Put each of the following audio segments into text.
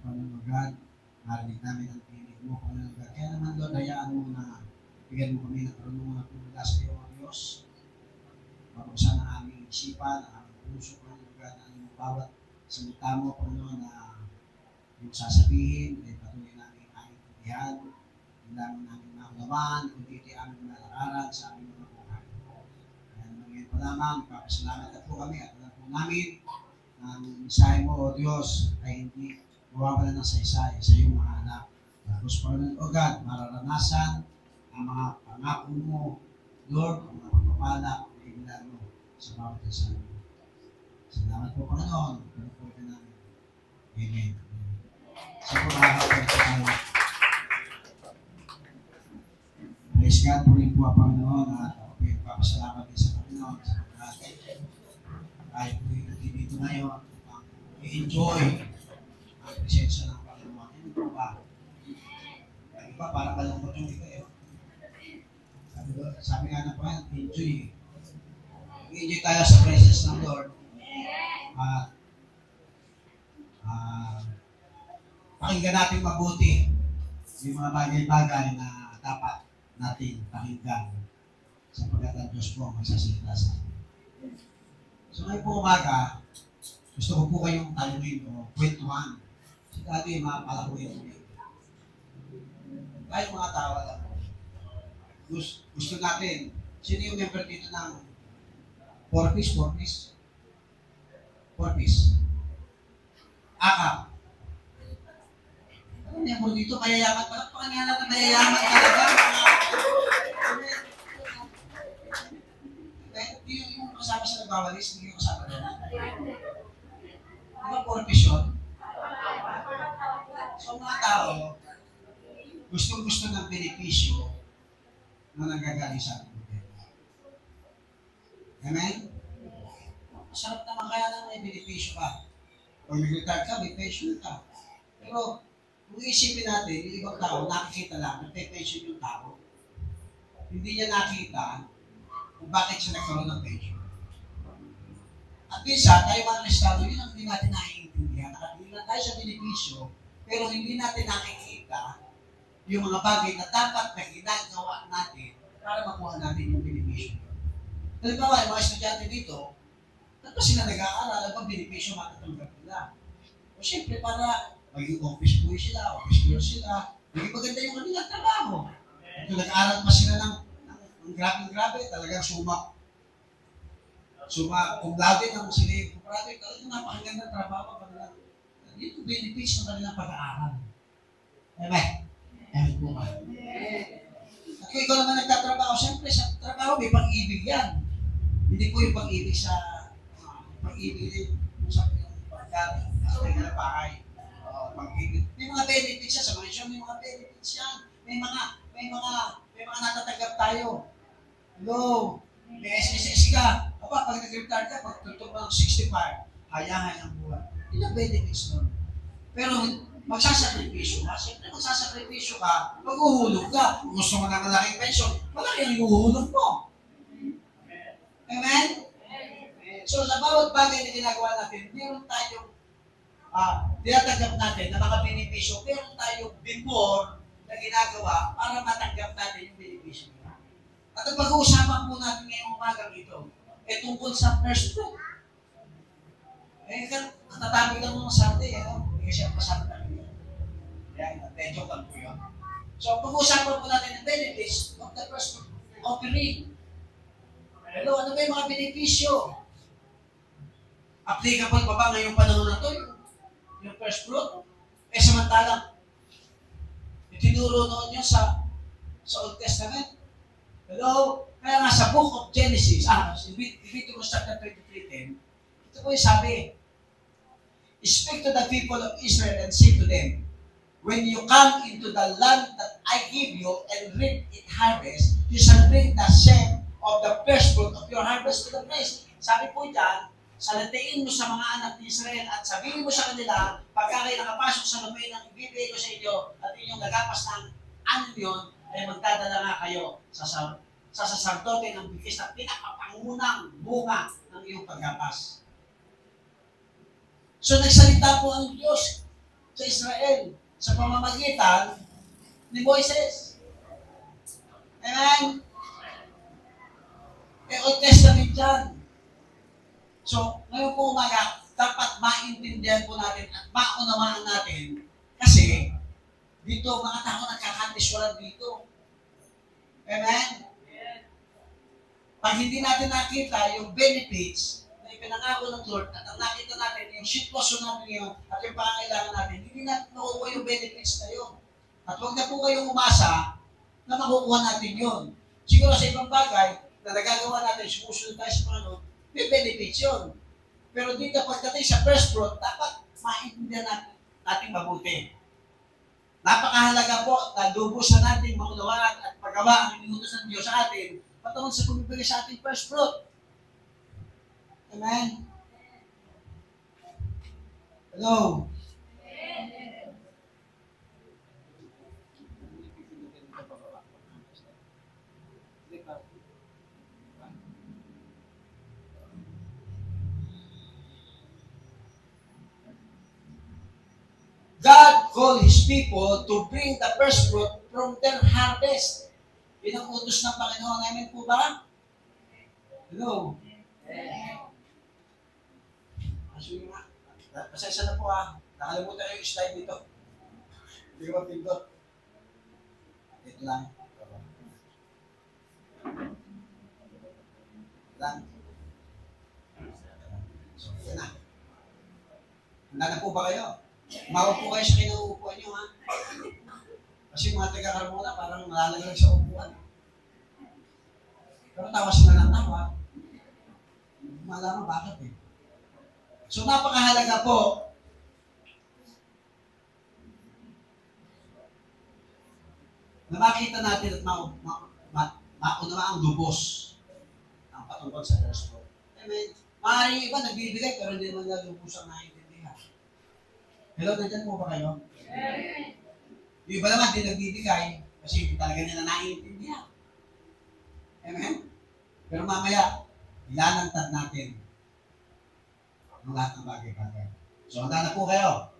Panginoon God. Narinig namin ang tinig mo, Panginoon God. Kaya naman, Lord, hayaan mo na bigyan mo kami ng karunungan at mula sa iyo, ang Diyos. Mapagsan ang aming isipan, ang aming puso, Panginoon God, ang aming bawat salita mo, Panginoon, na yung sasabihin, ay patuloy namin maintindihan, hindi namin maunawaan, kundi ito aming malakaran sa aming mga buhay. Kaya ngayon pa lamang, ipapasalamat na po kami at alam po namin ang mensahe mo, O Diyos, ay hindi mawawala ng saysay sa iyong mga anak. Tapos, Panginoon, O God, mararanasan ang mga pangako mo, Lord, ang mga pagpapala na ibilan mo sa bawat isa. Salamat po, Panginoon. Pinupulitan namin. Amen. Sa po nakakapag sa tayo. Praise God po rin po ang Panginoon at ako po yung papasalamat din sa Panginoon sa pagkakit. Kahit po yung dito ngayon, i-enjoy ang presensya ng Panginoon. Ano po ba? Yung iba, parang malungkot yung iba eh. Sabi nga na po yan, enjoy. Enjoy tayo sa presence ng Lord. Pakinggan natin mabuti yung mga bagay-bagay na dapat natin pakinggan sapagkat ang Diyos po ang magsasalita sa atin. So ngayon po umaga, gusto ko po kayong tanungin o kwentuhan. Si dati mapalakuin mo yun. Kahit mga tao lang. Gusto natin, sino yung member dito ng 4-piece? 4-piece. Akap. Ano member dito? Mayayaman pala. Pakinggan natin, mayayaman talaga. Hindi yung kasama sa nagbawalis, hindi yung kasama doon. Di ba 4-piece yun? So mga tao, gustong-gusto ng benepisyo na nanggagaling sa ating gobyerno. Amen? Masarap naman kaya na may benepisyo ka. Pag nag-retire ka, may pension ka. Pero, kung isipin natin, yung ibang tao, nakikita lang, nagpe-pension yung tao. Hindi niya nakita kung bakit siya nagkaroon ng pension. At minsan, tayo mga Kristiyano, yun ang hindi natin naiintindihan. Nakatingin lang tayo sa benepisyo, pero hindi natin nakikita yung mga bagay na dapat na ginagawa natin para makuha natin yung benepisyo. Halimbawa, yung mga estudyante dito, ba't ba sila nag-aaral? Ano ba benepisyo matatanggap nila? O siyempre, para maging office boy sila, office girl sila, maging maganda yung kanilang trabaho. Kung nag-aaral pa sila ng grabe, talagang suma kung lagi ng sila yung kumprado, talagang napakagandang trabaho pa nila. Yun yung benepisyo ng kanilang pag-aaral. Amen? Amen po ba? At kung ikaw naman nagtatrabaho, siyempre sa trabaho may pag-ibig yan. Hindi po yung pag-ibig sa pag-ibig din sa pagkaling sa mga bahay. Pag-ibig. May mga benefits yan sa mga isyo, may mga benefits yan. May mga natatanggap tayo. Hello, may SSS ka. Aba, pag nag-retire ka, pag tutok ng 65, hayahan ang buwan. Yun ang benefits nun. Pero magsasakripisyo ka. Siyempre, magsasakripisyo ka, maghuhulog ka. Kung gusto mo ng malaking pensyon, malaki ang ihuhulog mo. Amen? So, sa bawat bagay na ginagawa natin, meron tayong tinatanggap natin na mga benepisyo, meron tayong before na ginagawa para matanggap natin yung benepisyo. At ang pag-uusapan po natin ngayong umagang ito, tungkol sa first fruit. Katatabi lang mo sa atin, kasi ang pasama natin yun. Yan, medyo lang po yun. So, pag-uusapan po natin ang benefits of the first fruit offering. Hello, ano ba yung mga benepisyo? Applicable pa ba ngayong panahon na ito? Yung first fruit? Samantalang, itinuro noon yun sa Old Testament. Hello? Kaya nga sa Book of Genesis, Leviticus chapter 23:10, ito po yung sabi, "Speak to the people of Israel and say to them, when you come into the land that I give you and reap it harvest, you shall bring the same of the first fruit of your harvest to the priest." Sabi po dyan, salatiin mo sa mga anak ni Israel at sabihin mo sa kanila, pagka kayo nakapasok sa lupain ng ibibigay ko sa inyo at inyong nagapas ng ano yun, ay magdadala nga kayo sa saserdote ng bigis na pinakapangunang bunga ng iyong paggapas. So nagsalita po ang Diyos sa Israel sa pamamagitan ni Moises. Amen? Old Testament yan. So, ngayon po umaga, dapat maintindihan po natin at maunawaan natin kasi dito, mga tao nagkakandiswalan dito. Amen? Pag hindi natin nakita yung benefits na ipinangako ng Lord at ang nakita natin yung sitwasyon natin ngayon at yung pangangailangan natin, hindi natin makukuha yung benefits na yun. At huwag na po kayong umasa na makukuha natin yun. Siguro sa ibang bagay na nagagawa natin, sumusunod tayo sa Panginoon, may benefits yun. Pero dito pagdating sa first fruit, dapat maintindihan natin mabuti. Napakahalaga po na lubusan natin maunawaan at magawa ang inutos ng Diyos sa atin patungkol sa pagbibigay sa ating first fruit. Amen? Hello? God called His people to bring the first fruit from their harvest. Yun ang utos ng Panginoon. Amen po ba? Hello? Pasensya na po ha. Nakalimutan yung slide dito. Hindi ko mapindot. Ito lang. So, ito na. Handa na po ba kayo? Umawag po kayo sa kinauupuan nyo, ha? Kasi mga taga-Carmona parang malalagay sa upuan. Pero tawas na lang tawa. Hindi malaman bakit eh. So napakahalaga po na makita natin at maunawaan ang lubos ang patungkol sa first fruit. Amen. Maaaring iba nagbibigay pero hindi naman nalubos ang naiintindihan. Hello, nandiyan po ba kayo? Yung iba naman din nagbibigay kasi hindi talaga nila naiintindihan. Amen? Pero mamaya, ilalantad natin ang lahat ng bagay-bagay. So, handa na po kayo?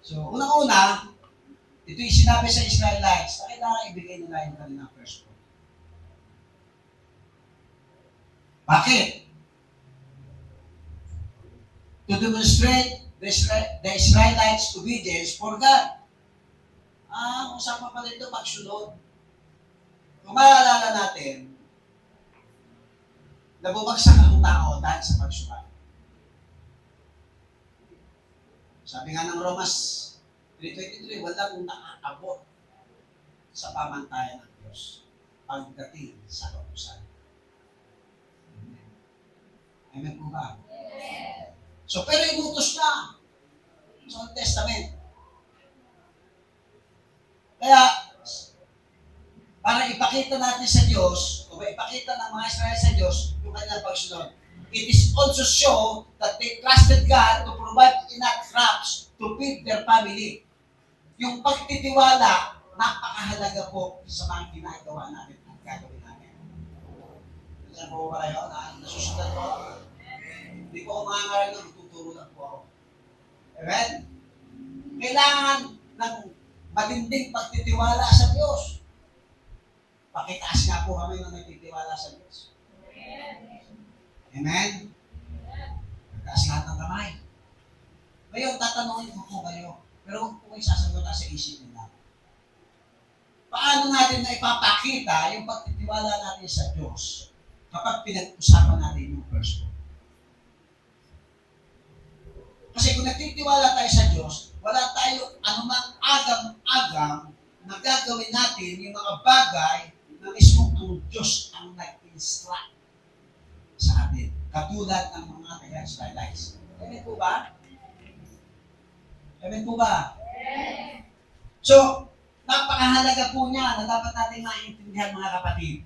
So, unang-una, ito yung sinabi sa Israelites na kailangan ibigay nila yung kanilang first fruit. Bakit? To demonstrate the Israelites' obedience for God. Usapan pa rin ito pagsunod. Kung maalala natin, nabubagsak ang tao dahil sa pagsunod. Sabi nga ng Romans 3:23, walang nakaabot sa pamantayan ng Diyos pagdating sa kautusan. Amen po ba? So, pero inutos na sa Old Testament. Kaya, para ipakita natin sa Diyos, o ipakita ng mga Israel sa Diyos, yung kanilang pagsunod, it is also show that they trusted God to provide enough crops to feed their family. Yung pagtitiwala, napakahalaga po sa mga ginagawa natin at gagawin natin. Diyan po ba kayo na nasusundan po? Hindi po ako mangangaral na tuturo lang po ako. Amen? Kailangan ng matinding pagtitiwala sa Diyos. Pakitaas nga po kami na nagtitiwala sa Diyos. Amen? Pagkaas lahat ng kamay. Ngayon, tatanungin ko po kayo, pero huwag po kayo sasagutan sa isip nila. Paano natin na ipapakita yung pagtitiwala natin sa Diyos kapag pinag-usapan natin yung first fruit? Kasi kung nagtitiwala tayo sa Diyos, wala tayo anumang agam-agam na gagawin natin yung mga bagay na mismo ang Diyos ang nag-instruct sa atin. Katulad ng mga taga-Israelites. Amen po ba? Amen po ba? So, napakahalaga po niya na dapat natin maintindihan mga kapatid.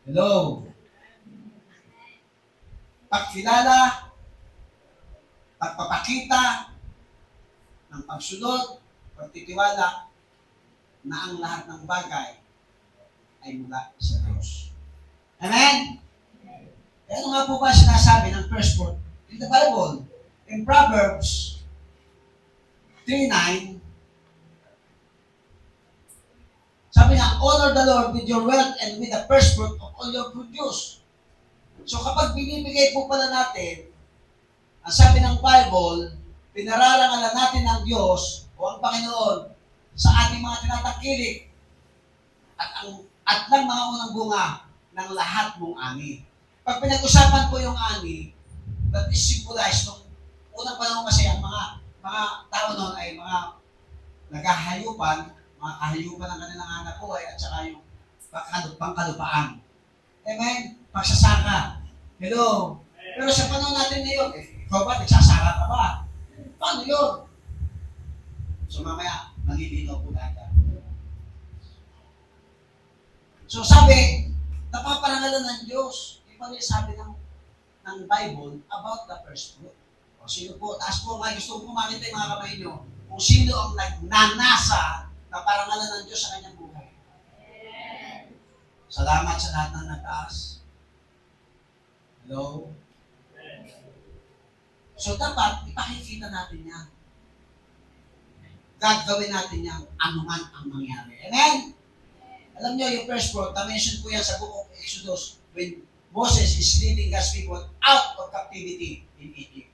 Hello? Pagkilala, pagpapakita ng pagsunod, pagtitiwala na ang lahat ng bagay ay mula sa Diyos. Amen? Ano nga po ba sinasabi ng first fruit in the Bible? in Proverbs 3:9, sabi niya, honor the Lord with your wealth and with the first fruit of all your produce. So kapag binibigay po pala natin, ang sabi ng Bible, pinararangalan natin ng Diyos o ang Panginoon sa ating mga tinatangkilik at ng mga unang bunga ng lahat mong ani. Pag pinag-usapan po yung ani, that is symbolized nung unang panahon kasi ang mga tao noon ay mga naghahayupan, mga kahayupan ng kanilang anak buhay at saka yung pangkalupaan. Amen? Pagsasaka. Hello? Pero sa panahon natin ngayon, ikaw ba, nagsasaka ka ba? Paano yun? So mamaya, malilinaw po natin. So sabi, napaparangalan ng Diyos. Ito rin sabi ng Bible about the first fruit. O sino po, taas po, gusto ko makita yung mga kamay nyo, kung sino ang nagnanasa na parangalan ng Diyos sa kanyang buhay. Salamat sa lahat ng nagtaas. Hello? So dapat, ipakikita natin yan. Gagawin natin yan, anuman ang mangyari. Amen? Alam nyo, yung first fruit, na-mention po yan sa book of Exodus when Moses is leading God's people out of captivity in Egypt.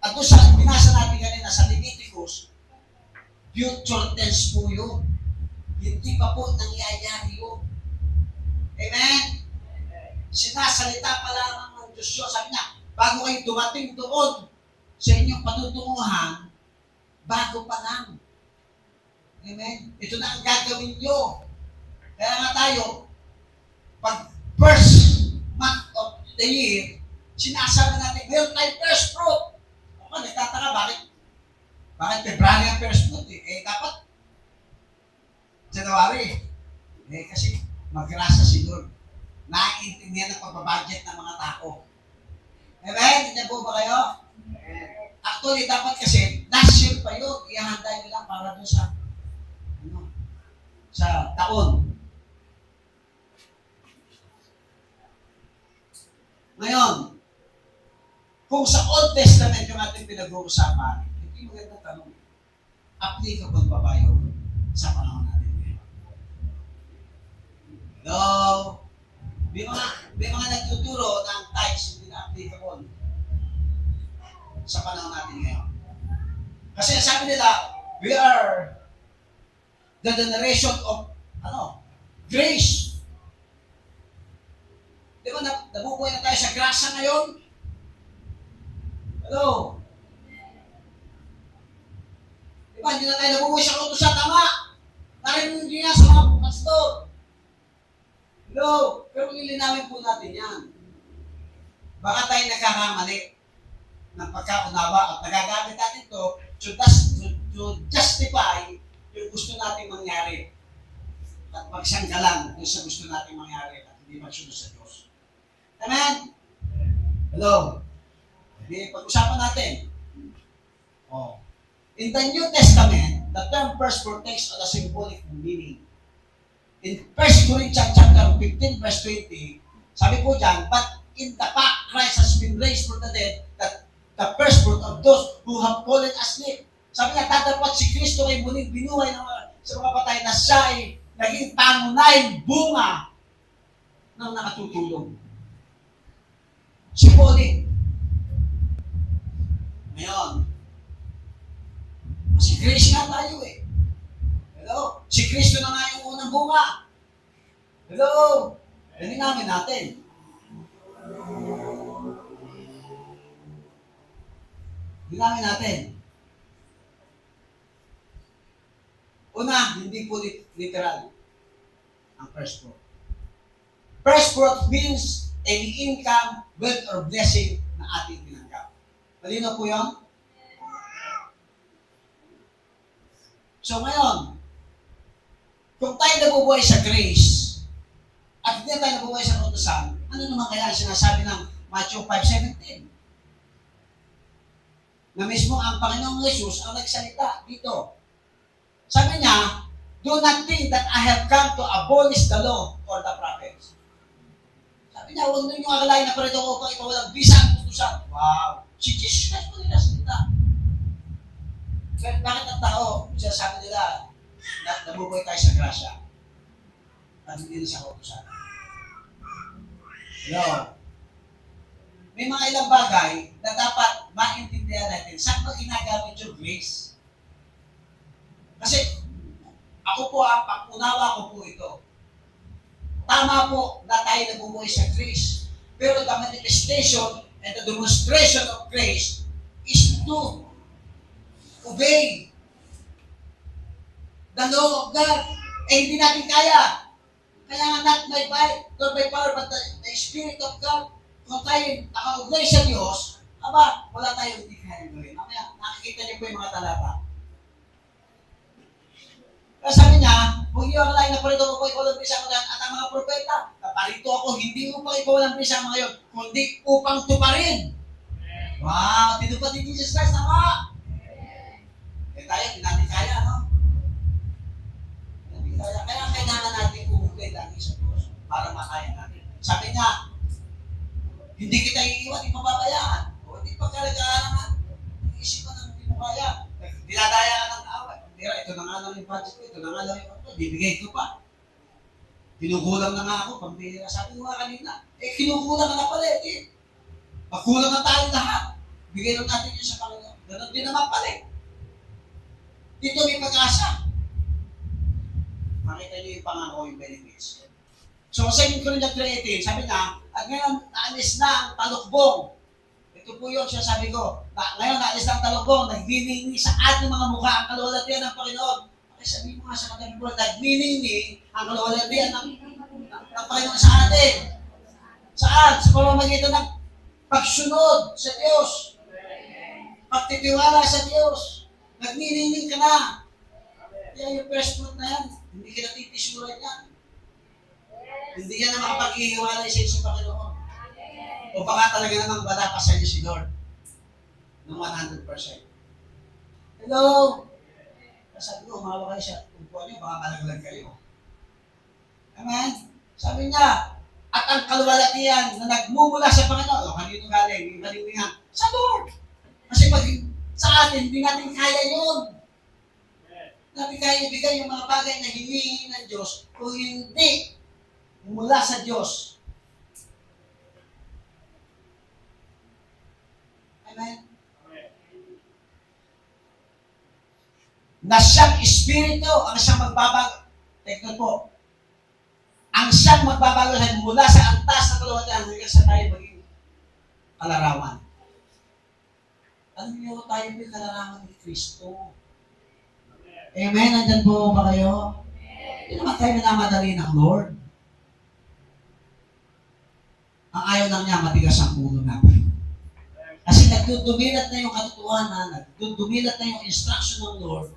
At doon sa binasa natin kanina sa Leviticus, future tense po yun. Hindi pa po nangyayari yun. Amen? Sinasalita pa lamang ng Diyos yun. Sabi niya, bago kayo dumating doon sa inyong patutunguhan, bago pa lang. Amen? Ito na ang gagawin nyo. Kaya nga tayo, pag first month of the year, sinasabi natin, meron tayong first fruit. Ako, nagtataka, bakit February ang first fruit eh? Dapat January. Kasi magrasa si Lord. Naiintindihan ang pagbabudget ng mga tao. Amen? Hindi po ba kayo? Actually, dapat kasi, last year pa yun, ihahanda nyo lang para doon sa taon. Ngayon, kung sa Old Testament yung ating pinag-uusapan, hindi magandang tanong, applicable ba ba yun sa panahon natin ngayon? Hello? May mga nagtuturo ng tithes hindi na applicable sa panahon natin ngayon. Kasi sabi nila, we are the generation of grace. Di ba, nabubuhay na tayo sa grasa ngayon? Hello? Di ba, hindi na tayo nabubuhay sa kautusan, tama? Narinig niya sa mga pastor. Hello? Pero lilinawin po natin yan. Baka tayo nagkakamali ng pagkaunawa at nagagamit natin ito to justify yung gusto natin mangyari at magsanggalan yung sa gusto natin mangyari at hindi magsunod sa Diyos. Amen? Hello? Hindi, pag-usapan natin. In the New Testament, the term first fruit takes on a symbolic meaning. In 1 Corinthians chapter 15, verse 20, sabi po dyan, but in the fact Christ has been raised from the dead, that the first fruit of those who have fallen asleep. Sabi nga, tatapat si Kristo ay muling binuhay sa mga patay na siya ay naging pangunahing bunga ng nakatutulong. Symbolic. Ngayon, si Kristo nga tayo eh. Hello? Si Kristo na nga yung unang bunga. Hello? Namin natin. Namin natin. Una, hindi po literal ang first fruit. First fruit means any income, wealth, or blessing na ating tinanggap. Malino po yun? So ngayon, kung tayo nabubuhay sa grace, at hindi tayo nabubuhay sa kautusan, ano naman kaya sinasabi ng Matthew 5:17? Na mismo ang Panginoong Jesus ang nagsalita dito. Sabi niya, do not think that I have come to abolish the law or the prophets. Sabi niya, huwag ninyo akalain na parito ko upang ipawalang bisa ang kautusan. Wow! Si Jesus Christ po nila salita. Pero bakit ang tao, sinasabi nila, nabubuhay tayo sa grasya at hindi na sa kautusan? Hello? May mga ilang bagay na dapat maintindihan natin saan ba ginagamit yung grace. Kasi ako po, pag-unawa ko po ito. Tama po na tayo nabubuhay sa grace. Pero the manifestation and the demonstration of grace is to obey the law of God. Eh, hindi natin kaya. Kaya nga, not by might, nor by power, but the Spirit of God. Kung tayo naka-obey sa Diyos, aba, wala tayong hindi kaya gawin. Mamaya, nakikita niyo po yung mga talata. Kaya sabi niya, kung iyo ang lain na parito mo po ikaw ng bisa ko at ang mga propeta, parito ako, hindi upang ikaw ng bisa ngayon, kundi upang tuparin. Wow, tinupad ni Jesus Christ, tama! Tayo, hindi natin kaya, no? Hindi kaya. Kaya kailangan natin umugay lagi sa Diyos para makaya natin. Sabi niya, hindi kita iiwan, hindi mababayaan. O hindi pagkalagaan, iisipan ng hindi mo kaya. Dinadaya ka ng away. Ito na nga lang yung budget ko, ito na nga lang yung budget ko, bibigay ko pa. Kinukulang na nga ako, pambihira. Sabi ko nga kanina, kinukulang na pala eh. Pagkulang na tayo lahat. Bigay lang natin yun sa Panginoon. Ganon din naman pala eh. Dito may pag-asa. Makita niyo yung pangako, yung benefits. So, sa 2 Corinthians 3:18, sabi na, at ngayon, naalis na ang talukbong. Ito po yun, sabi ko, ngayon, naalis na ang talukbong, nagniningning sa ating mga mukha ang kaluwalhatian ng Panginoon. Okay, sabi mo nga sa katabi ko, nagniningning ang kaluwalhatian ng Panginoon sa atin. Saan? Sa pamamagitan ng pagsunod sa Diyos. Pagtitiwala sa Diyos. Nagniningning ka na. Kaya yung first fruit na yan, hindi ka natitisuran yan. Hindi yan na makapaghihiwalay sa isang Panginoon. O baka talaga namang wala pa sa iyo si Lord. Ng 100%. Hello? Sabi ko, umawa kayo siya. Kung niyo, baka malaglag kayo. Amen? Sabi niya, at ang kaluwalhatian na nagmumula sa Panginoon, o kanino galing, kanino nga, sa Lord. Kasi pag sa atin, hindi natin kaya yun. Natin kaya ibigay yung mga bagay na hinihingi ng Diyos kung hindi mula sa Diyos. Amen? Na siyang Espiritu ang siyang magbabago. Tignan po. Ang siyang magbabago mula sa antas na kaluwalhatian hanggang sa tayo maging kalarawan. Alam niyo, tayo may kalarawan ni Kristo. Amen? Nandyan po ba kayo? Hindi naman tayo minamadali ng Lord. Ang ayaw lang niya, matigas ang ulo natin. Kasi nagdudumilat na yung katotohanan, nagdudumilat na yung instruction ng Lord,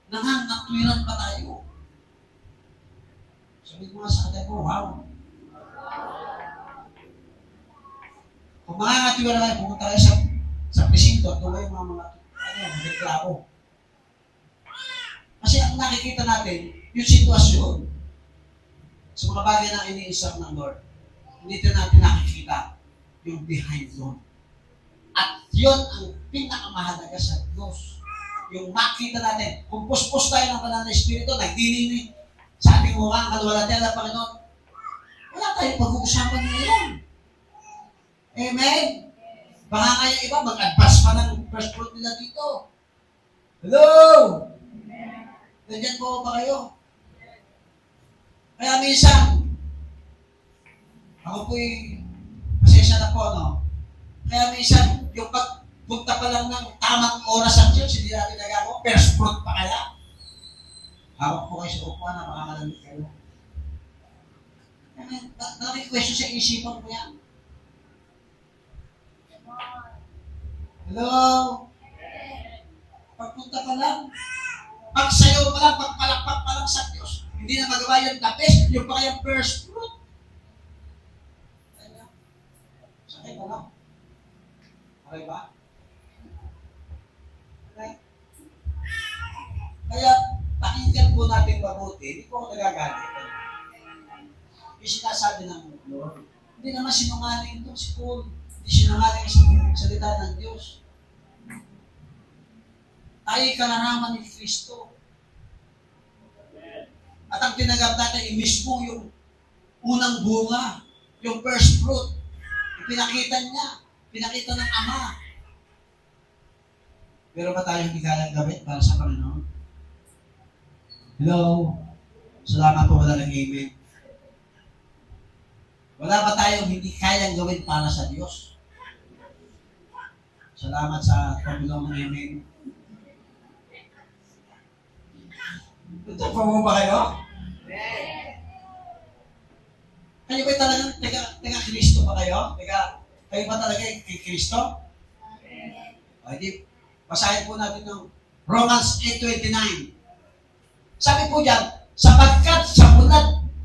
nangangatwiran pa tayo. Sabi ko nga sa atin ko, wow. Kung mangangatwiran tayo, pumunta kayo sa presinto at gawin yung mga reklamo. Kasi ang nakikita natin, yung sitwasyon sa mga bagay na iniisang ng Lord, hindi natin nakikita yung behind doon. At yun ang pinakamahalaga sa Diyos. Yung makita natin, kung puspos tayo ng banal na Espiritu, nagdininig sa ating mukha ang kaluwalhatian ng Panginoon, wala tayong pag-uusapan ngayon. Amen? Baka nga yung iba, mag-advance pa ng first fruit nila dito. Hello? Ganyan po ba kayo? Kaya minsan, ako po'y pasensya na po, no? Kaya minsan, yung pagpunta pa lang ng tamang oras ang Diyos, hindi natin nagagawa, first fruit pa kaya? Hawak po kayo sa upuan na makakalamit kayo. Naki-question sa isipan ko yan. Hello? Pagpunta pa lang, pagsayaw pa lang, pagpalakpak pa lang sa Diyos, hindi na magawa yung the best, yung pa kayang first fruit. Sakay pa lang. Okay ba? Okay. Kaya, pakinggan po natin mabuti, hindi po ako nagagalit. Yung sinasabi ng Lord, hindi naman sinungaling ito si Paul. Hindi sinungaling sa salita ng Diyos. Tayo'y kalaraman ni Kristo. At ang tinanggap natin ay mismo yung unang bunga, yung first fruit. Pinakita niya, pinakita ng Ama. Pero ba tayo hindi kayang gawin para sa Panginoon? Hello? Salamat po, wala ng amen. Wala ba tayong hindi kayang gawin para sa Diyos? Salamat sa pagulong ng amen. Ito pa mo ba kayo? Kayo ba talagang taga-Kristo ba kayo? Kayo ba talaga kay Kristo? O, hindi. Basahin po natin ng Romans 8:29. Sabi po dyan, sapagkat sa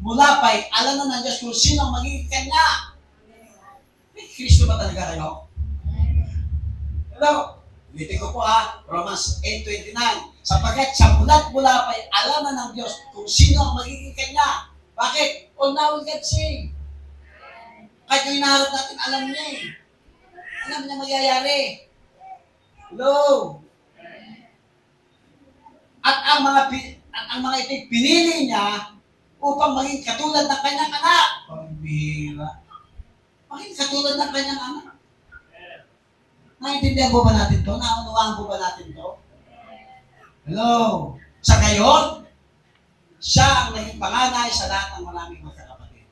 mula pa'y alam na ng Diyos kung sino ang magiging Kanya. May Kristo ba talaga kayo? Hello? Ulitin ko po Romans 8:29. Sapagkat sa mula pa'y alam na ng Diyos kung sino ang magiging Kanya. Bakit? All now we can see. Kahit yung hinaharap natin, alam niya eh. Alam niya magyayari. Hello? At ang mga ito'y pinili niya upang maging katulad ng kanyang anak. Pambira. Maging katulad ng kanyang anak. Naintindihan po ba natin to? Naunawaan po ba natin to? Hello? Sa gayon, siya ang naging panganay sa lahat ng maraming magkakapatid.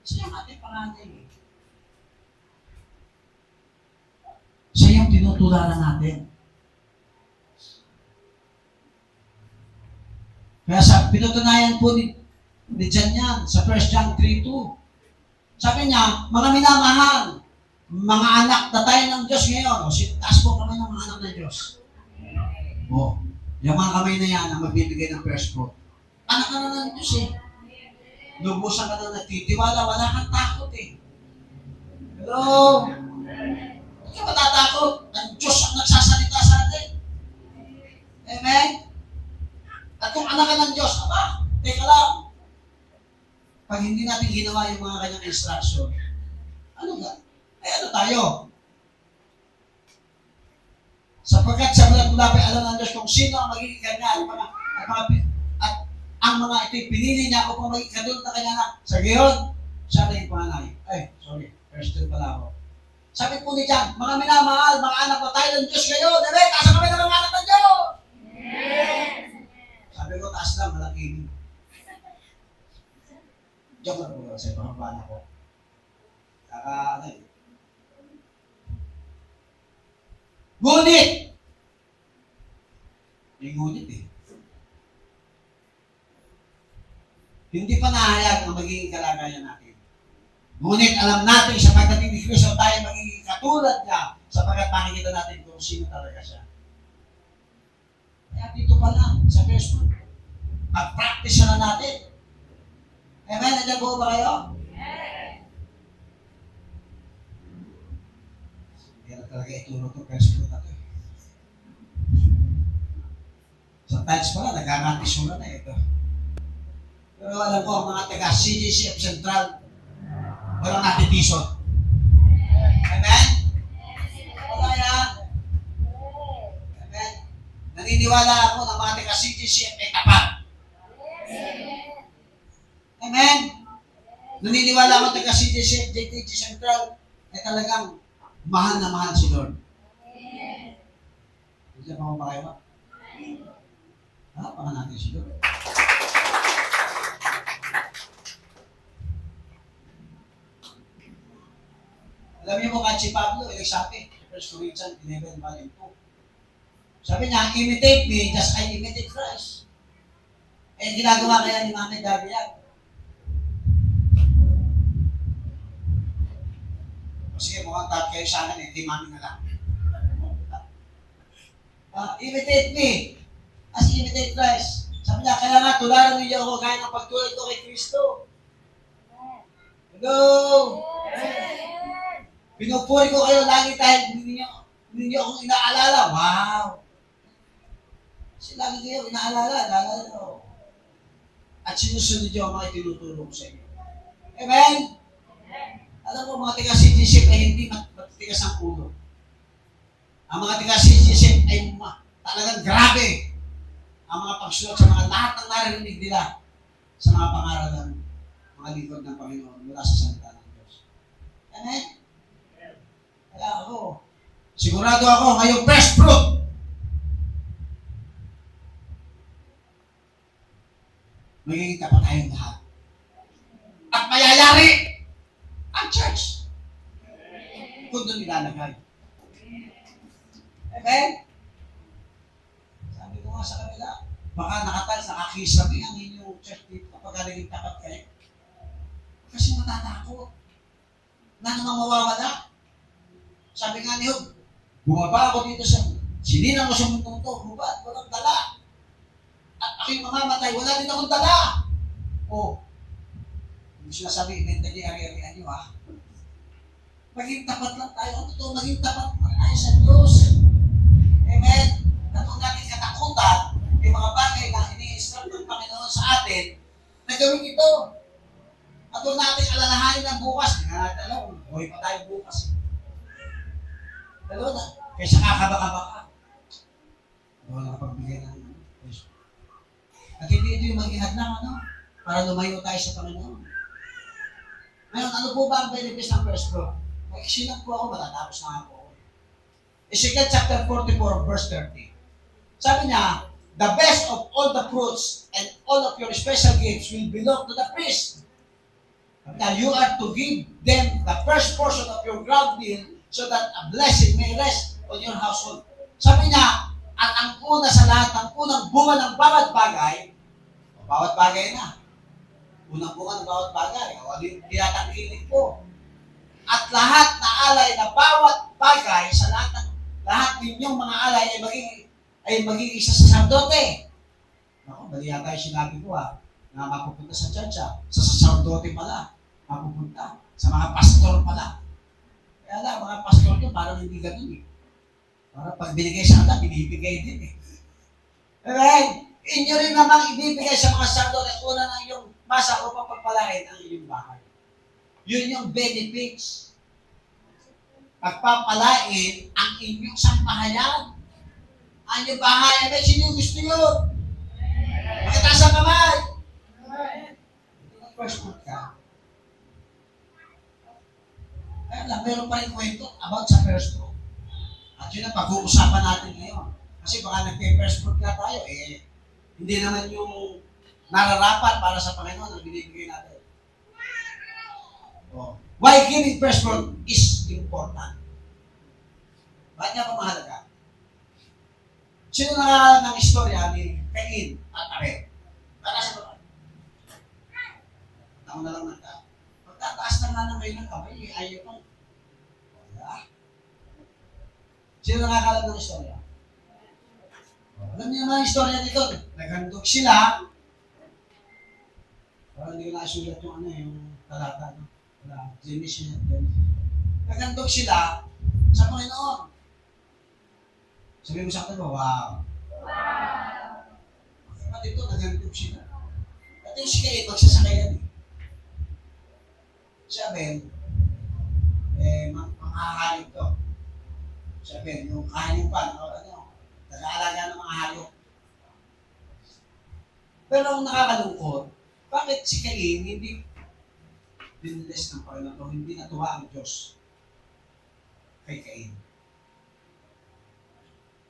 Siya ang ating panganay. Siya yung tinutularan natin. Kaya sa pinutunayan po ni John yan, sa 1 John 3:2. Sabi niya, mga minamahal, mga anak na tayo ng Diyos ngayon. O, taas po kami ng mga anak ng Diyos. O, yung mga kamay na yan ang magbibigay ng first fruit. Anak ka na ng Diyos eh. Lubusan ka na nagtitiwala, wala kang takot eh. Hello? Hindi ka matatakot. Ang Diyos ang nagsasalita sa atin. Amen? At kung anak ka ng Diyos, teka lang. Pag hindi natin ginawa yung mga kanyang instruction, ano nga? Ano tayo? Sapagkat sa mula pa'y alam ng Diyos kung sino ang magiging Kanya at ang mga ito'y pinili niya upang maging katulad na Kanya na sa gayon, siya na yung panganay. First 2 pala ako. Sabi po ni John, mga minamahal, mga anak na tayo ng Diyos ngayon, taas kami ng mga anak ng Diyos! Sabi ko, taas lang, malaking. Joke lang po kasi pangabana ko. Ngunit! May ngunit eh. Hindi pa nahayag ang magiging kalagayan natin. Ngunit alam natin sa pagdating ni Kristo tayo magiging katulad niya sapagkat makikita natin kung sino talaga siya. Kaya dito pa lang, sa first one, mag-practice na natin. Amen? Nandiyan po ba kayo? Hindi na talaga ituro ito, first fruit na ito. Sometimes pala, nagkakantisura na ito. Pero alam ko, mga taga-CGCF Central, walang natitison. Amen? Wala yan. Amen? Naniniwala ako na mga taga-CGCF ay tapat. Amen? Naniniwala ako taga-CGCF, JTG Central, ay talagang mahal na mahal si Lord. Diyan pa ba kayo? Pangan natin si Lord. Alam niyo mo kahit si Pablo, sabi, 1 Corinthians 11:2. Sabi niya, imitate me, just I imitate Christ. Eh, ginagawa kaya ni Mami Gabi yan. Sige, mukhang tap kayo sa akin, hindi Mami na lang. Imitate me, as imitate Christ. Sabi niya, kaya nga, tularan niyo ako gaya ng pagtulad ko kay Kristo. Hello? Pinupuri ko kayo lagi dahil hindi niyo akong inaalala. Wow! Kasi lagi kayo inaalala, naalala ko. At sinusunod niyo ang mga itinuturo ko sa inyo. Amen? Alam mo, mga taga-citizenship ay hindi matigas ang ulo. Ang mga taga-citizenship ay Talagang grabe ang mga pagsulat sa mga lahat ng narinig nila sa mga pangaral ng mga lingkod ng Panginoon mula sa salita ng Diyos. Amen? Kaya ako, sigurado ako, ngayong fresh fruit, magiging tapat tayong lahat. At mayayari ang church kung doon ilalagay. Amen? Sabi ko nga sa kanila, baka nakakisabi ang inyong church dito kapag naging tapat kayo. Kasi matatakot na naman mawawala. Sabi nga ni Hug, bumaba ako dito sa sininang ko sa mundong to, bumaba, walang dala. At ako'y mamamatay, wala din akong dala. O, yung sinasabi, mentally, ari-arian nyo ha. Maging tapat lang tayo. Ang totoo, maging tapat lang tayo sa Diyos. Amen? Katong natin katakutan, yung mga bagay na ini-instruct ng Panginoon sa atin, na gawin ito. At doon natin alalahanin ng bukas. Hindi na natin alam, buhay pa tayo bukas. Dalawa na, kaysa kakaba-kaba. Dalawa na kapagbigay ng Diyos. At hindi ito yung maging hadlang, para lumayo tayo sa Panginoon. Ngayon, ano po ba ang benefits ng first fruit? Mag-isilang po ako, matatapos na ako. Ezekiel chapter 44, verse 30. Sabi niya, the best of all the fruits and all of your special gifts will belong to the priest. Now, you are to give them the first portion of your ground meal so that a blessing may rest on your household. Sabi niya, at ang una sa lahat, ang unang bunga ng bawat bagay na. Unang bunga ng bawat bagay. O, tinatangkilik po. At lahat na alay na bawat bagay sa lahat ninyong mga alay ay magiging isa sa sacerdote. Ako, bali yata yung sinabi ko na mapupunta sa church sa sacerdote pala. Mapupunta. Sa mga pastor pala. Kaya lang, mga pastor nyo parang hindi ganun eh. Parang pag binigay sa Allah, binibigay din eh. Alright? Inyo rin namang ibibigay sa mga sacerdote at una ng iyong masa upang pagpalain ang iyong bahay. Yun yung benefits. Pagpapalain ang inyong sampahayan. Ang inyong bahay. Ay, sino gusto yun? Makitaas ang kamay. First fruit ka. Kaya lang, meron pa rin kwento about sa first fruit. At yun ang pag-uusapan natin ngayon. Kasi baka nagpe-first fruit na tayo, hindi naman yung nararapat para sa Panginoon ang binibigay natin. Why giving first fruit is important? Bakit nga pa mahalaga? Sino nakakala ng istorya ni Cain at Abel? Para sa mga. Ako na lang nagka. Pagtataas na nga ng kayo ng kamay, ayaw pang. Sino nakakala ng istorya? Alam niyo naman ang istorya nito. Naghandog sila. Parang hindi ko nasulat yung yung talata. Genesis. Naghandog sila sa Panginoon. Sabi mo sa akin, wow. Bakit ito, naghandog sila. At yung si Cain, magsasakayan eh. Si Abel, manghahalip to. Si Abel, yung kahanin pa, nag-aalaga ng mga hayop. Pero ang nakakalungkot, bakit si Cain hindi biniless ng Panginoon, hindi natuwa ang Diyos kay Cain?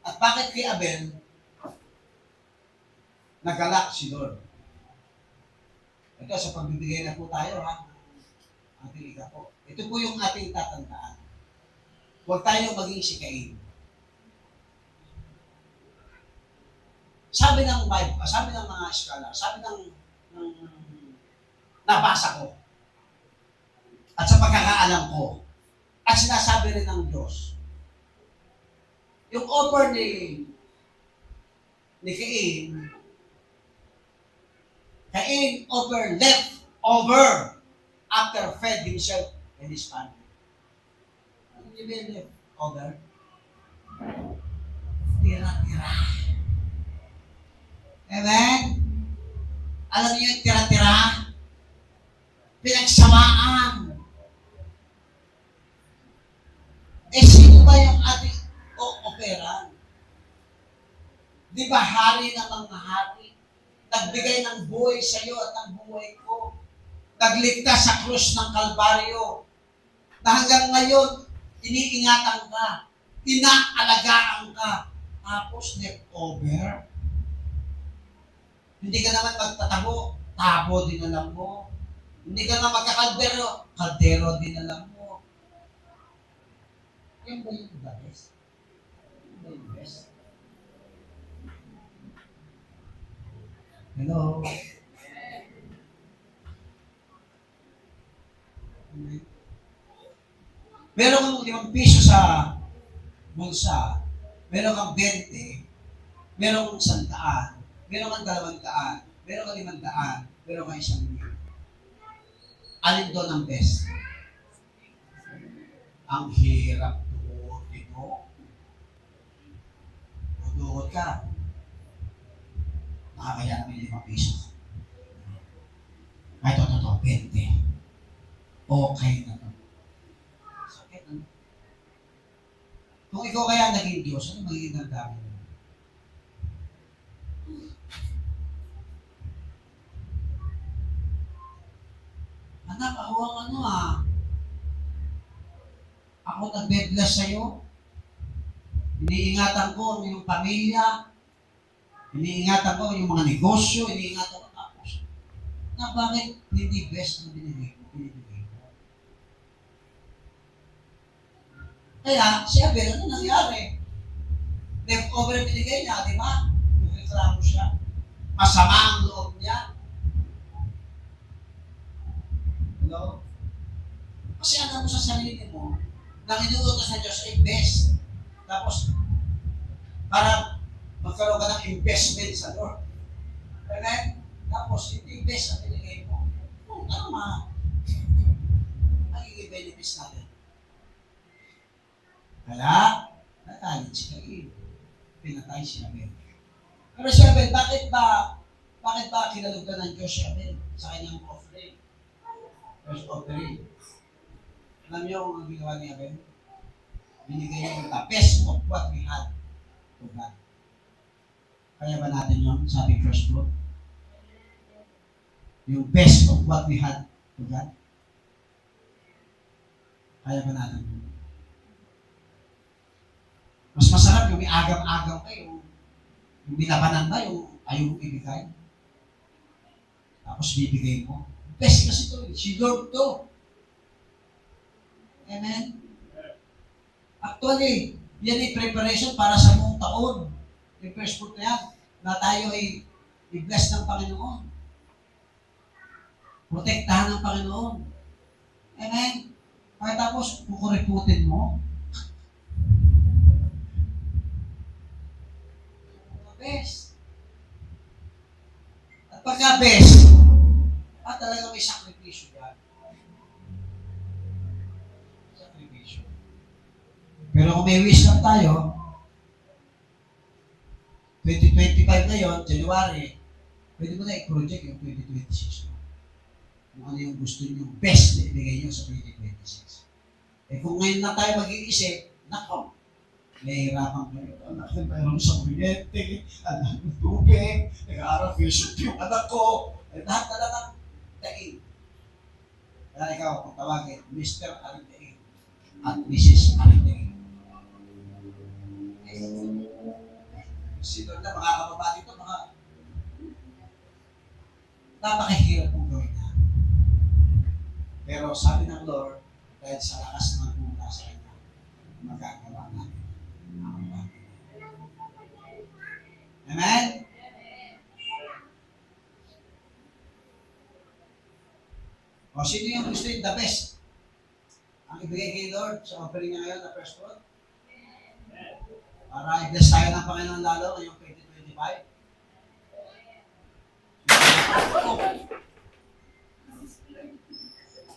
At bakit kay Abel nagalak si Lord? Ito, sa pagbibigay na po tayo, ating ika po. Ito po yung ating tatandaan. Huwag tayo maging si Cain. Sabi ng Bible, sabi ng mga scholar, sabi ng nabasa ko, at sa pagkakaalam ko, at sinasabi rin ng Diyos, yung offer ni Cain offer left over after fed himself and his family. Ano yung left over? Tira-tira. Amen? Alam niyo yung tira-tira? Pinagsamaan. Sino ba yung ating operan? Di ba hari ng mga hari? Nagbigay ng buhay sa iyo at ng buhay ko. Nagligtas sa krus ng Kalbaryo. Na hanggang ngayon, iniingatan ka. Inaalagaan ka. Tapos, leftover. Hindi ka naman magtatabo. Tabo din alam mo. Hindi ka naman magkakaldero. Kaldero din alam mo. Yan ba yung best? Yan ba yung best? Hello? Meron kang 5 piso sa bulsa, meron kang 20, meron kang 100, meron kang 200, meron kang 500, meron kang 1,000. Alin doon ang best? Ang hirap tuutin mo. Tutuot ka. Nakakaya namin 5 piso. Ay, ito, 20. Okay na to. Sakit, ano? Kung ikaw kaya naging Diyos, ano magiging damdamin mo? Anak, ako ang ano Ako nagbe-bless sa'yo. Iniingatan ko ang iyong pamilya. Iniingatan ko yung mga negosyo. Iniingatan ko tapos. Na bakit hindi best na binibigay ko? Kaya, si Abel, ano nangyari? Leftover binigay niya, di ba? Nagreklamo siya. Masama ang loob niya. Hello? Kasi alam mo sa sarili mo, nang inuutos ng Diyos ay best. Tapos, para magkaroon ka ng investment sa Lord. Amen? Tapos, hindi best ang binigay mo. Kung ano magiging benefits natin. Kaya, natalit si Cain. Pinatay si Abel. Pero si Abel, bakit ba kinalugdan ng Diyos si Abel sa kanyang offering? First offering. Alam niyo kung ang ginawa ni Abel? Binigay niya the best of what we had to God. Kaya ba natin yun? Sabi first fruit. Yung best of what we had to God. Kaya ba natin yun? Mas masarap yung may agam-agam ka, yung binabanan ka, yung ayaw mong ibigay. Tapos bibigay mo. Best kasi ito, si Lord to. Amen? Actually, yan ay preparation para sa buong taon. Yung first fruit na yan, na tayo ay i-bless ng Panginoon. Protektahan ng Panginoon. Amen? Kaya tapos, kukuriputin mo, best. At pagka best, talaga may sakripisyo yan. Sakripisyo. Pero kung may wish lang tayo, 2025 na yun, January, pwede mo na i-project yung 2026. Kung ano yung gusto nyo, best na ibigay nyo sa 2026. Eh kung ngayon na tayo mag-iisip, nako, nahihirapan kayo. Anak na mayroon sa kuryente, anak ng tubig, nag-aaral fellowship yung anak ko. Eh, lahat talagang daing. Kaya ikaw, kung tawagin, Mr. Arindaing at Mrs. Arindaing. Sino na mga kababati ito, mga napakahirap kong gawin na. Pero sabi ng Lord, dahil sa lakas ng pumunta sa kanya, magagawa natin. Amen? O sino yung gusto yung the best? Ang ibigay kay Lord sa offering niya ngayon na first fruit? Para i-bless tayo ng Panginoon lalo ngayong 2025.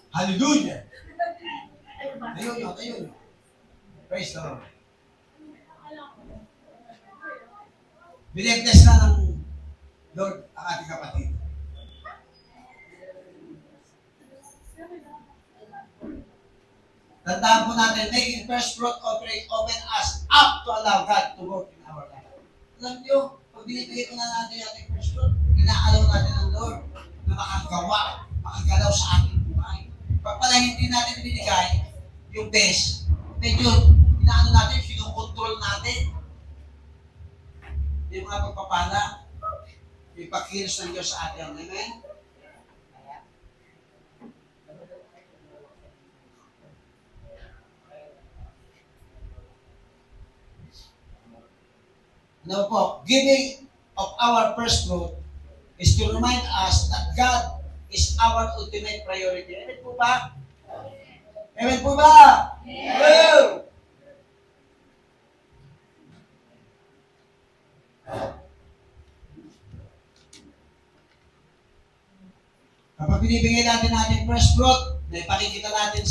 Hallelujah! Ayun. Praise the Lord. Binigtas na ng Lord ang ating kapatid. Tandaan po natin, making first fruit offering open us up to allow God to work in our life. Alam nyo, binibigay ko na natin yung ating first fruit, inaalaw natin ang Lord na makagalaw sa ating buhay. Pag pala hindi natin binigay yung best, medyo inaano natin, sinukontrol natin yung mga pagpapala, yung pagkilos ng Diyos sa atin. Amen? Now po, giving of our first fruit is to remind us that God is our ultimate priority. Amen po ba? Amen po ba? Amen! Kapag binibigay natin ating first fruit, na ipakikita natin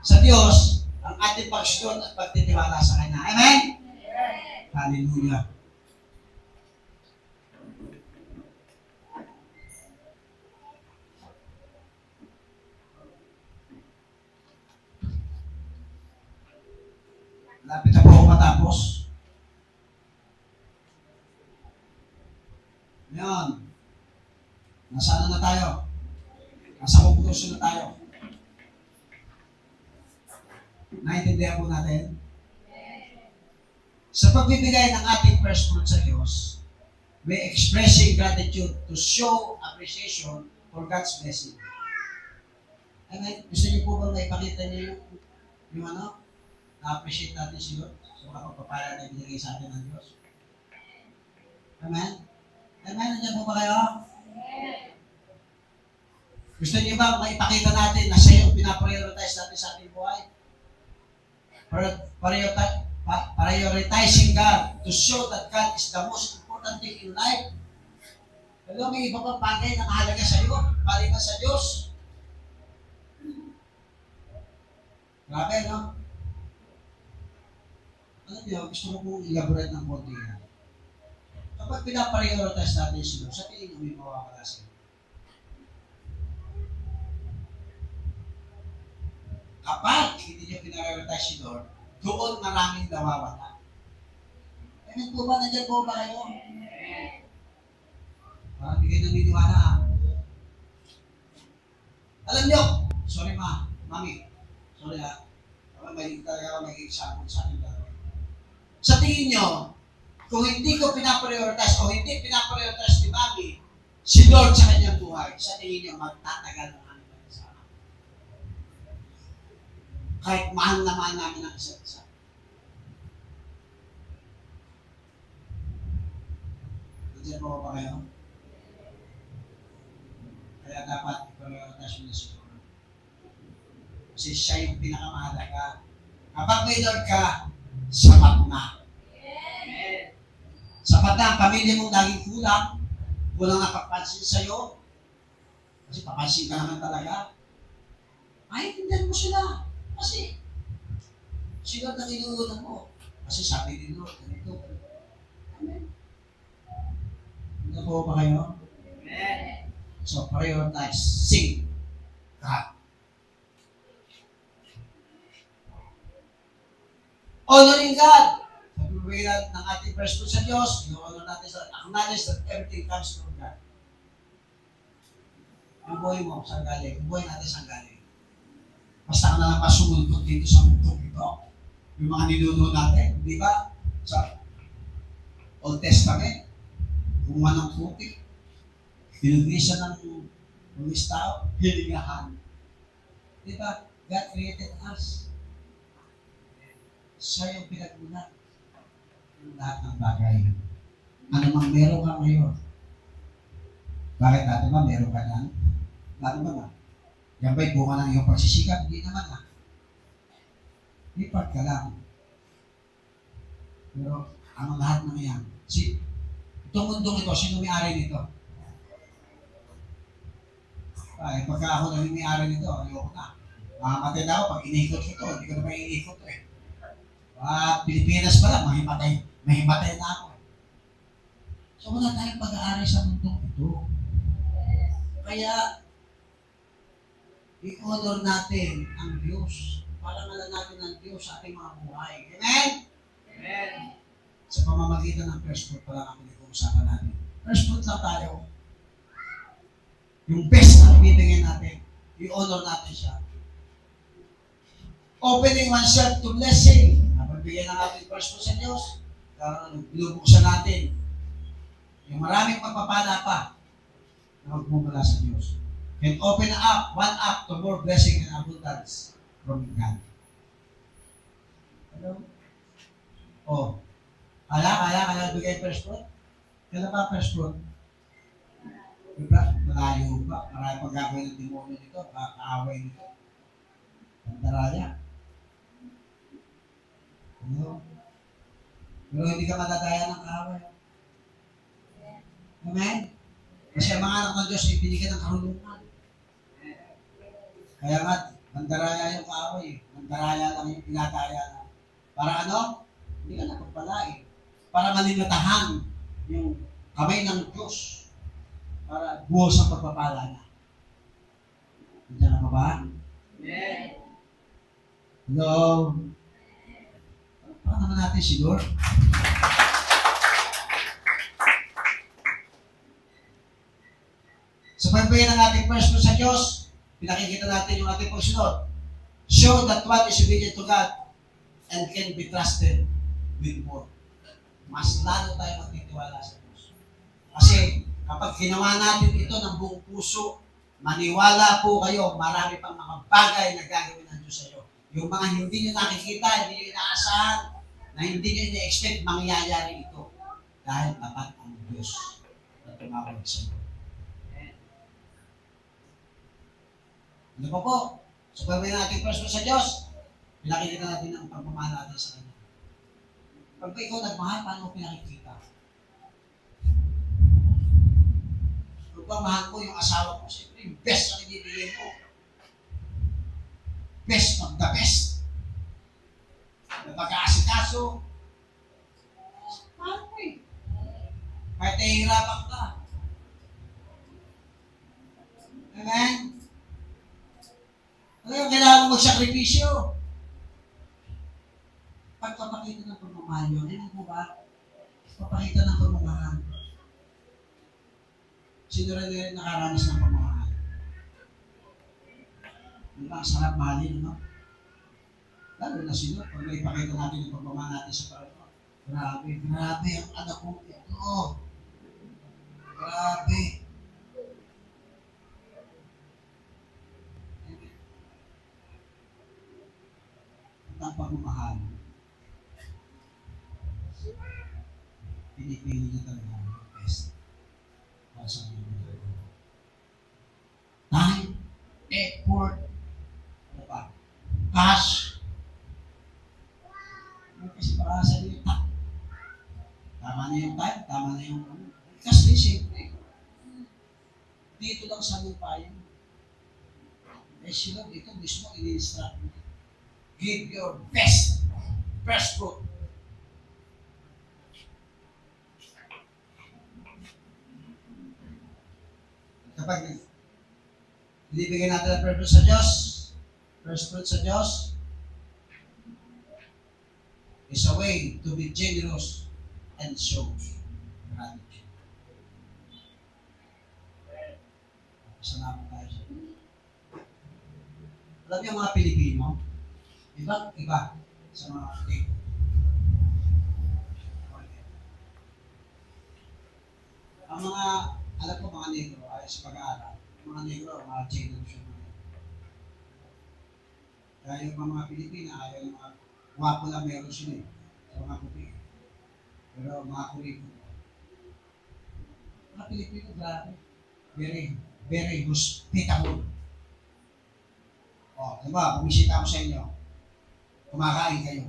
sa Diyos ang ating pagsunod at pagtitiwala sa Kanya. Amen? Hallelujah. Lapit na po ako matapos. Ngayon, nasaan na tayo? Nasa conclusion na tayo. Naintindihan po natin? Sa pagbibigay ng ating first fruit sa Diyos, we're expressing gratitude to show appreciation for God's blessing. Amen? Gusto niyo po ba maipakita niyo yung ano? Na-appreciate natin si Lord sa mga pagpapala na binigay sa atin ng Diyos. Amen? Amen? Nandiyan po ba kayo? Gusto niyo ba maipakita natin na siya yung pinaprioritize natin sa ating buhay? Prioritizing God to show that God is the most important thing in life. Alam, may iba pang bagay na mahalaga sa iyo, maliban sa Diyos. Grabe, no? Alam niyo, gusto ko pong elaborate ng konti yan. Kapag pinaprioritize natin si Lord, sa tingin mo may mawawala sa iyo. Kapag hindi niyo pinaprioritize si Lord, doon maraming nawawala. Amen po ba? Nandiyan po ba kayo? Parang hindi kayo naniniwala. Alam niyo, sorry mami, sorry may talaga ako nag-example sa akin dalawa. Sa tingin nyo, kung hindi ko pinaprioritize o hindi pinaprioritize ni Mami, si Lord sa kanyang buhay, sa tingin nyo, magtatagal ng aming pag-isama. Kahit mahal na mahal namin ang isa't isa. Nandiyan po ba kayo? Kaya dapat i-prioritize mo na si Lord. Kasi siya yung pinakamahalaga. Kapag may Lord ka, sapat na. Sapat na ang pamilya mong laging kulang na papansin sa'yo. Kasi papansin ka naman talaga. Maintindihan mo sila. Kasi sila na inuunan mo. Kasi sabi ni Lord, ganito. Amen. Hindi po ba kayo? Amen. So, prioritize. Sing. God. Honoring God. Pag-uwi ng ating first fruit sa Diyos, i-honor natin sa acknowledge that everything comes from God. Yung buhay mo, saan galing? Yung buhay natin, saan galing? Basta ka na lang pasumulpot dito sa mundo ito. Yung mga ninuno natin, di ba? Sa Old Testament, kumuha ng putik, pinagisa ng mga tao, hilingahan. Di ba? God created us. Siya yung pinagmulan ng lahat ng bagay. Ano mang meron ka ngayon? Bakit dati ba meron ka yan? Dati ba na? Yan ba'y bunga ng iyong pagsisikap? Hindi naman na. Lipat ka lang. Pero ang lahat ng yan, itong mundong ito, sino may-ari nito? Ay, pagka ako na may-ari nito, ayoko na. Makamatay na ako pag inikot ko ito, hindi ko na may inikot ito eh. Pilipinas pa lang, mahimatay na ako. So wala tayong pag-aari sa mundong ito. Kaya, i-honor natin ang Diyos para nala natin ang Diyos sa ating mga buhay. Amen? Amen. Sa pamamagitan ng first fruit pa lang ang pinag-uusapan natin. First fruit lang tayo. Yung best na ibibigay natin, i-honor natin siya. Opening oneself to blessing. Napagbigay ng ating first fruit sa Diyos. Binubuksan natin. Yung maraming pagpapala pa na magmumula sa Diyos. Can open up, one up to more blessing and abundance from God. Hello? Oh. Kaya bigay first fruit? Kailan ba first fruit? Diba? Malayo pa. Marami pang gagawin ng demonyo nito. Kaaway nito. Pandaraya. Ano? Pero hindi ka madadaya ng kaaway. Amen? Kasi ang mga anak ng Diyos ay binigyan ng karunungan. Kaya nga, mandaraya yung kaaway. Mandaraya lang yung pinataya na. Para ano? Hindi ka napagpalain. Para malimatahan yung kamay ng Diyos. Para buhos ang pagpapala na. Nandiyan na ba? Amen. Hello? Paano naman natin si Lord? Sa pagpapagay ng ating first fruit sa Diyos, pinakikita natin yung ating pagsunod. Show that one is obedient to God and can be trusted with more. Mas lalo tayo magtitiwala sa Diyos. Kasi kapag ginawa natin ito ng buong puso, maniwala po kayo, marami pang mga bagay na gagawin ng Diyos sa iyo. Yung mga hindi nyo nakikita, hindi nyo inaasahan, na hindi nyo ina-expect, mangyayari ito. Dahil tapat ang Diyos na tumawag sa iyo. Ano pa po? So, gawin natin first sa Diyos, pinakikita natin ang pagmamahal natin sa Kanya. Pag ikaw nagmahal, paano mo pinakikita? Kung mahal ko yung asawa ko, siyempre yung best na nagibigay ko. Best of the best. Napag-aasikaso. Mahal ko eh. Kahit nahihirapan ka. Amen? Ano yung kailangan mo magsakripisyo? Pagpapakita ng pagmamahal yun, hindi mo ba? Papakita ng pagmamahal. Sino rin nakaranas ng pagmamahal? Diba, ang sarap mahalin, no? Lalo na sino, pag may ipakita natin yung pagmamahal natin sa Panginoon. Grabe ang anak ko ito. Grabe. Ang pagmamahal. Pinipili niya talaga ang best. Para sa kanyang ginagawa. Time, effort, ano pa? Cash. Kasi para sa lita. Tama na yung time, tama na yung ano. Kasi siyempre, dito lang sa lupa yun. Eh sila dito mismo ini-instruct mo. Give your best fruit. Kapag ibigay natin ang first fruit sa Diyos, first fruit sa Diyos is a way to be generous and show gratitude. Salamat tayo sa Diyos. Alam niyo ang mga Pilipino, iba sa mga Pilipino. Ang mga, alam ko mga negro, ay sa pag-aaral, mga negro, mga generation. Kaya yung mga Pilipina, ayaw yung mga wapo lang meron sila sa mga puti. Pero mga kuriko. Mga Pilipino, grabe. Very hospitable. O, diba, bumisita ako sa inyo. Kumakain kayo.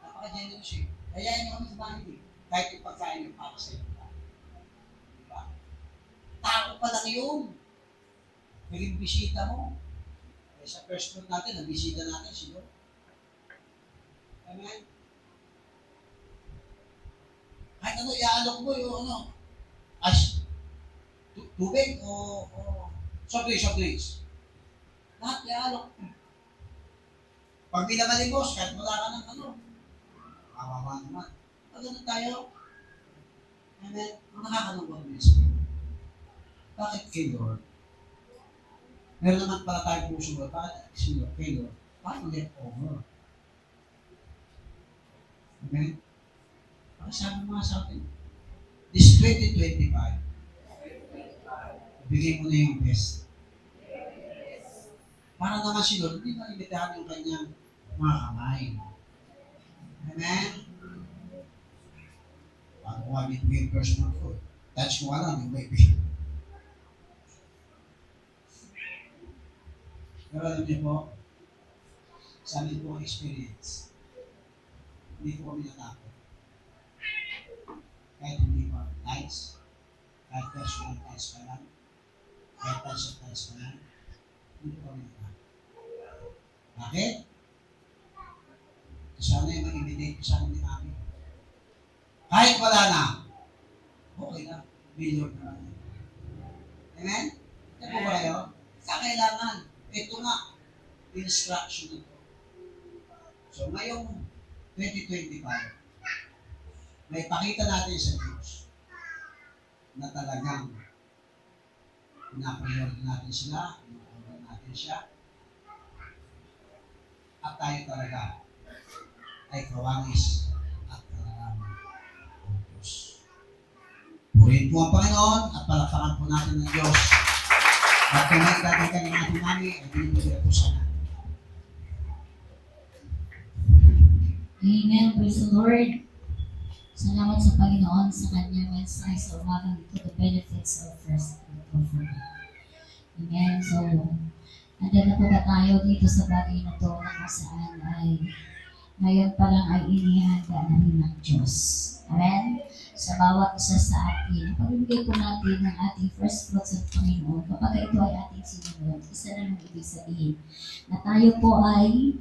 Napaka-generous eh. Kaya nyo kami sa bahay eh. Kahit yung pagkain yung para sa inyo. Diba? Tao pa lang yun. Naging bisita mo. Kaya sa first fruit natin, nabisita natin si Lord. Amen? Kahit ano, iaalok mo yung ano, tubig o soft drinks. Lahat iaalok. Pag binamalimos, kahit wala ka ng ano, kawawa naman. Pag ganun tayo, amen, ang nakakalungkot ng Espiritu. Bakit kay Lord? Meron naman pala tayo puso ba? Bakit kay Lord? Paano let over? Amen? Para sabi mga sa atin, this 2025, bigay mo na yung best. Para naman si Lord, hindi malimitahan yung kanyang mga kamay. Amen? Bago ko kami bigay personal food, touch mo lang yung may bigay. Pero alam niyo po, sa amin po ang experience, hindi po kami natakot. Kahit hindi pa tights, kahit personal tights pa lang, kahit tights pa lang, hindi po kami natakot. Bakit? Sana yung mag-imitate ko sa akin ni Mami. Kahit wala na, okay na, may Lord na lang. Amen? Ito po ba kayo? Kailangan. Ito nga, instruction ito. So, ngayong 2025, may pakita natin sa Diyos na talagang pinapriority natin sila, pinapriority natin siya, at tayo talaga ay kawangis at kararaman ng Diyos. Purihin po ang Panginoon at palakpakan po natin ng Diyos. At kung may dadagan ng ating mami, ay binibigyan po sana. Amen. Praise the Lord. Salamat sa Panginoon sa kanyang mensahe sa umagang ito, the benefits of first fruit. Amen. So, nandiyan na po ba tayo dito sa bagay na to na kung saan ay ngayon pa lang ay inihanda na rin ng Diyos. Amen. Sa bawat isa sa atin, pagbibigay po natin ng ating first fruits sa Panginoon, kapag ito ay ating sinunod, isa na lang ibig sabihin na tayo po ay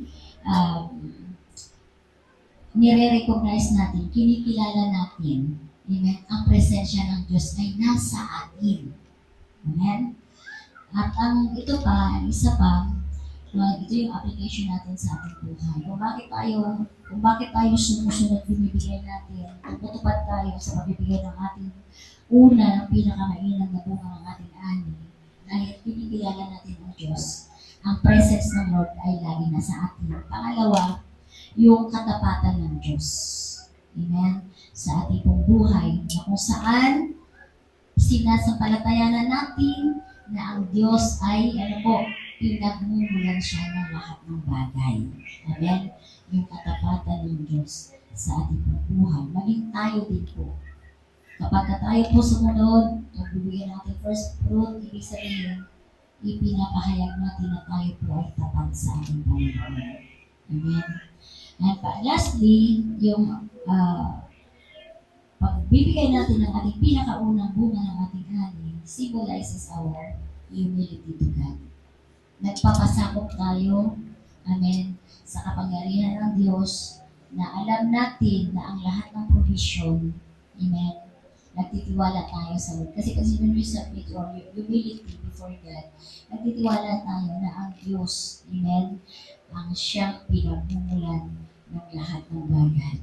nire-recognize natin, kinikilala natin, amen, ang presensya ng Diyos ay nasa atin. Amen? At ang ito pa, ang isa pa, ito yung application natin sa ating buhay. Kung bakit tayo sumusunod, binibigay natin, tutupad tayo sa pagbibigay ng ating una, ng pinakamainang na bunga ng ating ani. Dahil kinikilala natin ang Diyos, ang presence ng Lord ay lagi nasa atin. Pangalawa, yung katapatan ng Diyos. Amen? Sa ating pong buhay, na kung saan sinasampalatayanan natin na ang Diyos ay, pinagmumulan siya ng lahat ng bagay. Amen? Yung katapatan ng Diyos sa ating pong buhay. Maging tayo din po. Kapag tayo po sumunod, nagbibigyan natin first fruit, ibig sabihin, ipinapahayag natin na tayo po ay tapat sa ating Panginoon. Amen? And lastly, yung pagbibigay natin ng ating pinakaunang bunga ng ating ani symbolizes our humility to God. Nagpapasakop tayo, amen, sa kapangyarihan ng Diyos na alam natin na ang lahat ng provision, amen, nagtitiwala tayo sa Lord. Kasi when we submit our humility before God, nagtitiwala tayo na ang Diyos, amen, ang siyang pinagmumulan ng lahat ng bagay.